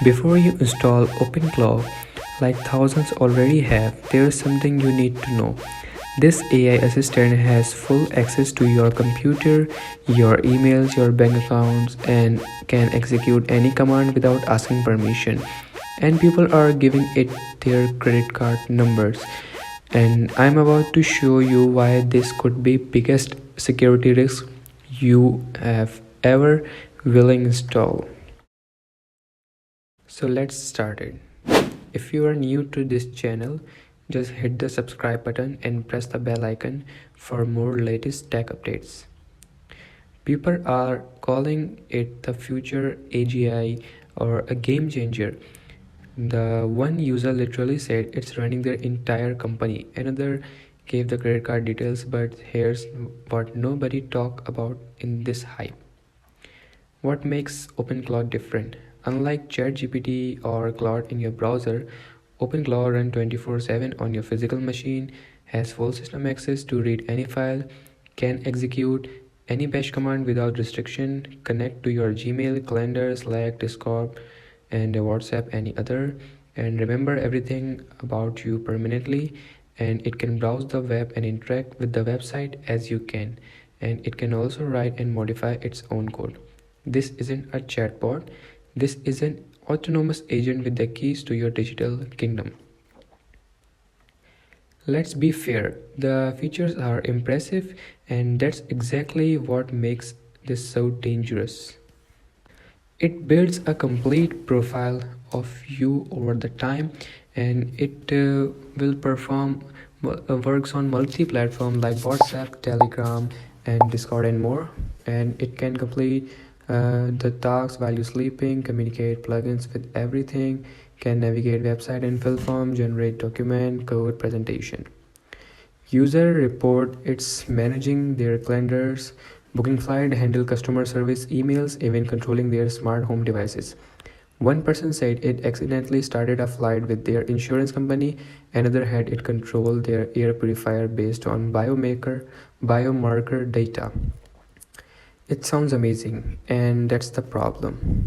Before you install OpenClaw, like thousands already have, there is something you need to know. This AI assistant has full access to your computer, your emails, your bank accounts, and can execute any command without asking permission. And people are giving it their credit card numbers. And I'm about to show you why this could be biggest security risk you have ever will install. So let's start it. If you are new to this channel, just hit the subscribe button and press the bell icon for more latest tech updates. People are calling it the future AGI or a game changer. The one user literally said it's running their entire company. Another gave the credit card details, but here's what nobody talk about in this hype. What makes OpenClaw different? Unlike ChatGPT or Claude in your browser, OpenClaw runs 24/7 on your physical machine, has full system access to read any file, can execute any bash command without restriction, connect to your Gmail, calendar, Slack, Discord, and WhatsApp, any other, and remember everything about you permanently. And it can browse the web and interact with the website as you can, and it can also write and modify its own code. This isn't a chatbot, this is an autonomous agent with the keys to your digital kingdom. Let's be fair, the features are impressive, and that's exactly what makes this so dangerous. It builds a complete profile of you over the time, and it will perform works on multi-platform like WhatsApp, Telegram, and Discord and more. And it can complete the tasks while you're sleeping, communicate plugins with everything, can navigate website and fill form, generate document, code, presentation. User report it's managing their calendars, booking flight, handle customer service emails, even controlling their smart home devices. One person said it accidentally started a flight with their insurance company, another had it control their air purifier based on biomarker data. It sounds amazing, and that's the problem.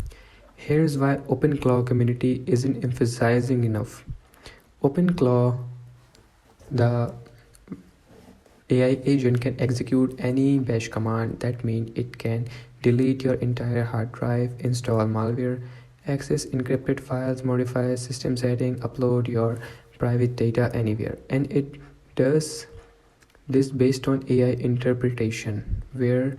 Here's why OpenClaw community isn't emphasizing enough. OpenClaw, the AI agent, can execute any bash command. That means it can delete your entire hard drive, install malware, access encrypted files, modify system setting, upload your private data anywhere. And it does this based on AI interpretation, where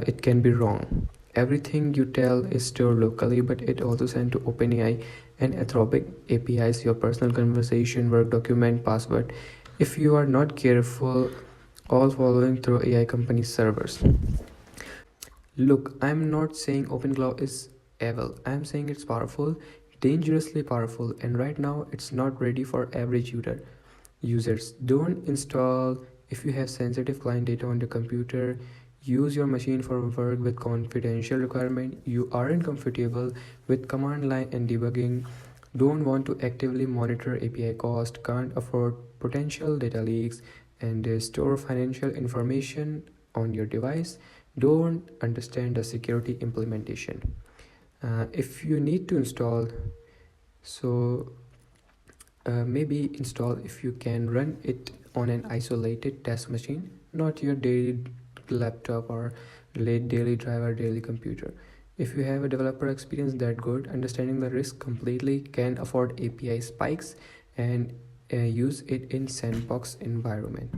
it can be wrong. Everything you tell is stored locally, but it also sent to OpenAI and Anthropic APIs, your personal conversation, work document, password. If you are not careful, all following through AI company servers. Look, I'm not saying OpenClaw is evil. I'm saying it's powerful, dangerously powerful, and right now it's not ready for average users. Don't install if you have sensitive client data on your computer. Use your machine for work with confidential requirement. You aren't comfortable with command line and debugging, don't want to actively monitor API cost, can't afford potential data leaks, and store financial information on your device, don't understand the security implementation. If you need to install, so maybe install if you can run it on an isolated test machine, not your daily laptop or daily driver, daily computer. If you have a developer experience that good, understanding the risk completely, can afford API spikes, and use it in sandbox environment.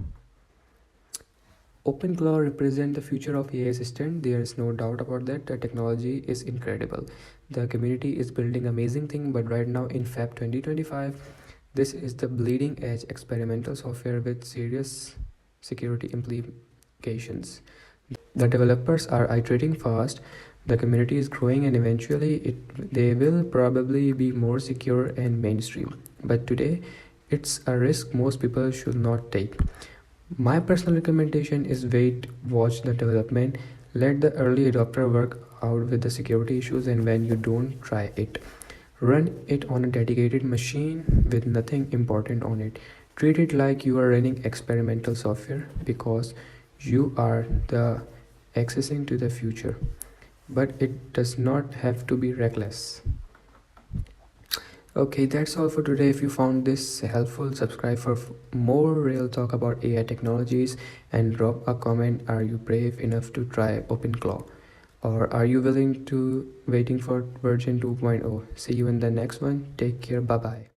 OpenClaw represents the future of AI assistant. There is no doubt about that. The technology is incredible. The community is building amazing thing, but right now in Feb 2025, this is the bleeding edge experimental software with serious security implications. The developers are iterating fast, the community is growing, and eventually they will probably be more secure and mainstream. But today, it's a risk most people should not take. My personal recommendation is wait, watch the development, let the early adopter work out with the security issues, and when you don't, try it. Run it on a dedicated machine with nothing important on it. Treat it like you are running experimental software, because you are the accessing to the future. But it does not have to be reckless. Okay, that's all for today. If you found this helpful, subscribe for more real talk about AI technologies and drop a comment. Are you brave enough to try OpenClaw? Or are you willing to waiting for version 2.0? See you in the next one. Take care. Bye bye.